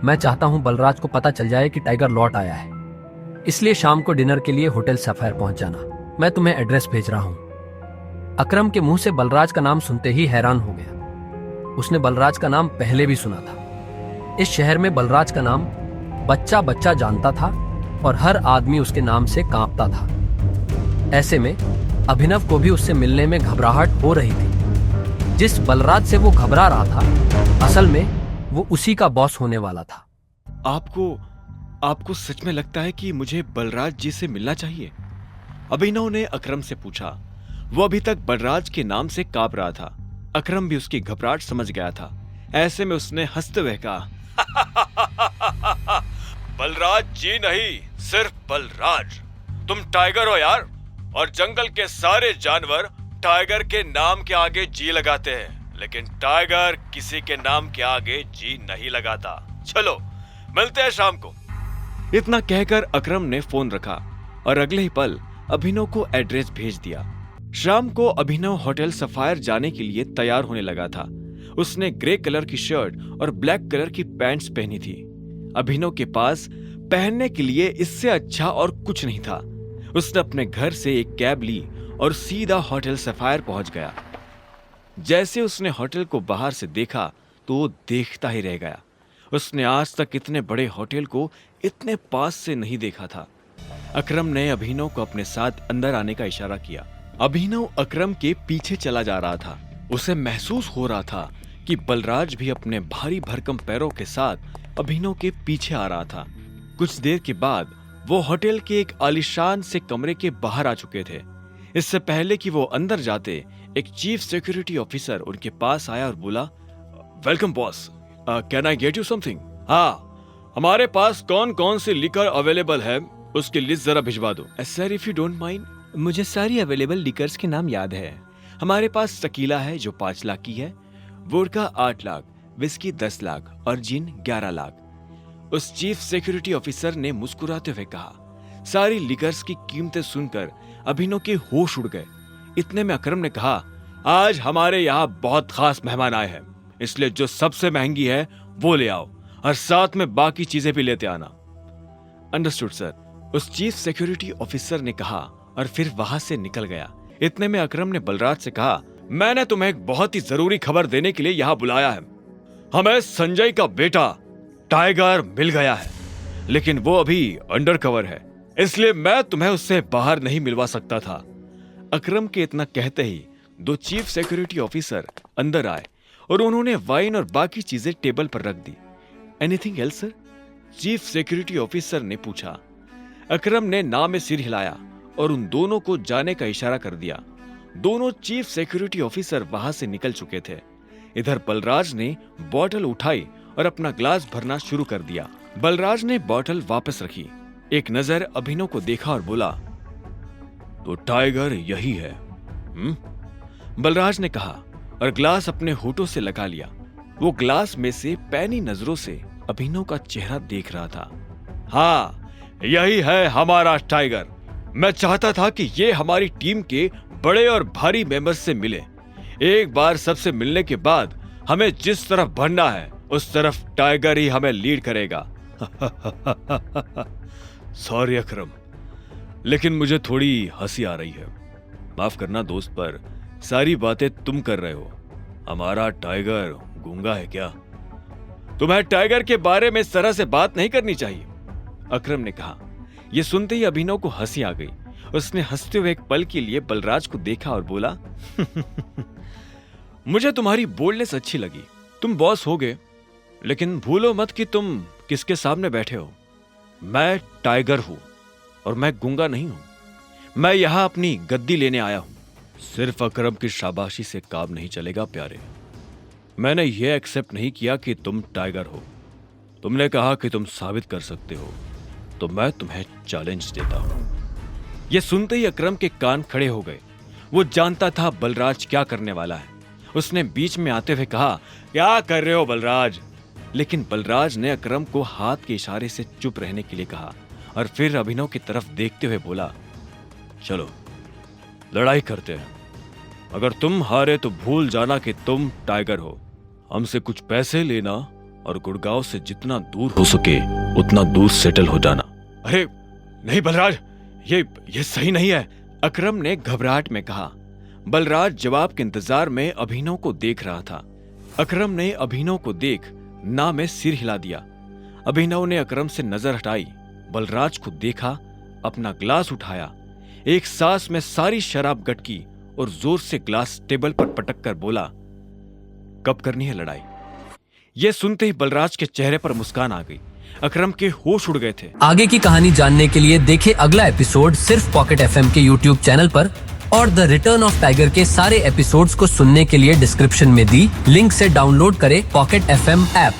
मैं चाहता हूँ बलराज को पता चल जाए कि टाइगर लौट आया है, इसलिए शाम को डिनर के लिए होटल सफायर पहुंच जाना। मैं तुम्हें एड्रेस भेज रहा हूँ। अकरम के मुंह से बलराज का नाम सुनते ही हैरान हो गया। उसने बलराज का नाम पहले भी सुना था। इस शहर में बलराज का नाम बच्चा बच्चा जानता था और हर आदमी उसके नाम से कांपता था। ऐसे में अभिनव को भी उससे मिलने में घबराहट हो रही थी। जिस बलराज से वो घबरा रहा था, असल में वो उसी का बॉस होने वाला था। आपको सच में लगता है कि मुझे बलराज जी से मिलना चाहिए? अभिनव ने अकरम से पूछा। वो अभी तक बलराज के नाम से कांप रहा था। अकरम भी उसकी घबराहट समझ गया था। ऐसे में उसने हंसते हुए कहा, बलराज जी नहीं, सिर्फ बलराज। तुम टाइगर हो यार, और जंगल के सारे जानवर टाइगर के नाम के आगे जी लगाते हैं, लेकिन टाइगर किसी के नाम के आगे जी नहीं लगाता। चलो मिलते हैं शाम को। इतना कहकर अकरम ने फोन रखा और अगले ही पल अभिनव को एड्रेस भेज दिया। शाम को अभिनव होटल सफायर जाने के लिए तैयार होने लगा था। उसने ग्रे कलर की शर्ट और ब्लैक कलर की पैंट्स पहनी थी। अभिनव के पास पहनने के लिए इससे अच्छा और कुछ नहीं था। उसने अपने घर से एक कैब ली और सीधा होटल सफायर पहुंच गया। जैसे उसने होटल को बाहर से देखा तो वो देखता ही रह गया। उसने आज तक इतने बड़े होटल को इतने पास से नहीं देखा था। अकरम ने अभिनव को अपने साथ अंदर आने का इशारा किया। अभिनव अकरम के पीछे चला जा रहा था। उसे महसूस हो रहा था कि बलराज भी अपने भारी भरकम पैरों के साथ अभिनव के पीछे आ रहा था। कुछ देर के बाद वो होटल के एक आलीशान से कमरे के बाहर आ चुके थे। इससे पहले कि वो अंदर जाते, एक चीफ सिक्योरिटी ऑफिसर उनके पास आया और बोला, welcome boss, can I get you something? हाँ, हमारे पास कौन कौन सी लिकर अवेलेबल है उसकी लिस्ट जरा भिजवा दो। Sir if you don't mind, मुझे सारी अवेलेबल लिकर्स के नाम याद है। हमारे पास टकीला है जो 5 लाख की है, वोडका 8 लाख, विस्की 10 लाख और जिन 11 लाख। उस चीफ सिक्योरिटी ऑफिसर ने मुस्कुराते हुए कहा। सारी लिकर्स की कीमतें सुनकर अभिनव के होश उड़ गए। इतने में अकरम ने कहा, आज हमारे यहाँ बहुत खास मेहमान आए हैं, इसलिए जो सबसे महंगी है वो ले आओ और साथ में बाकी चीजें भी लेते आना। अंडरस्टूड सर, उस चीफ सिक्योरिटी ऑफिसर ने कहा और फिर वहां से निकल गया। इतने में अकरम ने बलराज से कहा, मैंने तुम्हें एक बहुत ही जरूरी खबर देने के लिए यहाँ बुलाया है। हमें संजय का बेटा टाइगर मिल गया है, लेकिन वो अभी अंडर कवर है, इसलिए मैं तुम्हें उससे बाहर नहीं मिलवा सकता था। अकरम के इतना कहते ही 2 चीफ सिक्योरिटी ऑफिसर अंदर आए और उन्होंने वाइन और बाकी चीजें टेबल पर रख दी। Anything else sir? Chief security officer ने पूछा। अकरम ने ना में सिर हिलाया और उन दोनों को जाने का इशारा कर दिया। दोनों चीफ सिक्योरिटी ऑफिसर वहां से निकल चुके थे। इधर बलराज ने बोतल उठाई और अपना ग्लास भरना शुरू कर दिया। बलराज ने बोतल वापस रखी, एक नजर अभिनव को देखा और बोला, तो टाइगर यही है? बलराज ने कहा और ग्लास अपने होठों से लगा लिया। वो ग्लास में से पैनी नजरों से अभिनव का चेहरा देख रहा था। हाँ, यही है हमारा टाइगर। मैं चाहता था कि ये हमारी टीम के बड़े और भारी मेंबर्स से मिले। एक बार सबसे मिलने के बाद हमें जिस तरफ बढ़ना है उस तरफ टाइगर ही हमें लीड करेगा। सॉरी अकरम, लेकिन मुझे थोड़ी हंसी आ रही है। माफ करना दोस्त, पर सारी बातें तुम कर रहे हो। हमारा टाइगर गूंगा है क्या? तुम्हें टाइगर के बारे में इस तरह से बात नहीं करनी चाहिए, अकरम ने कहा। यह सुनते ही अभिनव को हंसी आ गई। उसने हंसते हुए एक पल के लिए बलराज को देखा और बोला, मुझे तुम्हारी बोल्डनेस अच्छी लगी। तुम बॉस हो गए, लेकिन भूलो मत कि तुम किसके सामने बैठे हो। मैं टाइगर हूं और मैं गूंगा नहीं हूं। मैं यहां अपनी गद्दी लेने आया हूं। सिर्फ अकरम की शाबाशी से काम नहीं चलेगा प्यारे। मैंने यह एक्सेप्ट नहीं किया कि तुम टाइगर हो। तुमने कहा कि तुम साबित कर सकते हो, तो मैं तुम्हें चैलेंज देता हूं। यह सुनते ही अकरम के कान खड़े हो गए। वो जानता था बलराज क्या करने वाला है। उसने बीच में आते हुए कहा, क्या कर रहे हो बलराज? लेकिन बलराज ने अकरम को हाथ के इशारे से चुप रहने के लिए कहा और फिर अभिनव की तरफ देखते हुए बोला, चलो लड़ाई करते हैं। अगर तुम हारे तो भूल जाना कि तुम टाइगर हो। हमसे कुछ पैसे लेना और गुड़गांव से जितना दूर हो सके उतना दूर सेटल हो जाना। अरे नहीं बलराज, ये सही नहीं है, अकरम ने घबराहट में कहा। बलराज जवाब के इंतजार में अभिनव को देख रहा था। अकरम ने अभिनव को देख ना में सिर हिला दिया। अभिनव ने अकरम से नजर हटाई, बलराज को देखा, अपना ग्लास उठाया, एक सांस में सारी शराब गटकी और जोर से ग्लास टेबल पर पटक कर बोला, कब करनी है लड़ाई? यह सुनते ही बलराज के चेहरे पर मुस्कान आ गई। अकरम के होश उड़ गए थे। आगे की कहानी जानने के लिए देखें अगला एपिसोड सिर्फ पॉकेट एफएम के यूट्यूब चैनल पर, और द रिटर्न ऑफ टाइगर के सारे एपिसोड्स को सुनने के लिए डिस्क्रिप्शन में दी लिंक से डाउनलोड करें पॉकेट एफएम ऐप।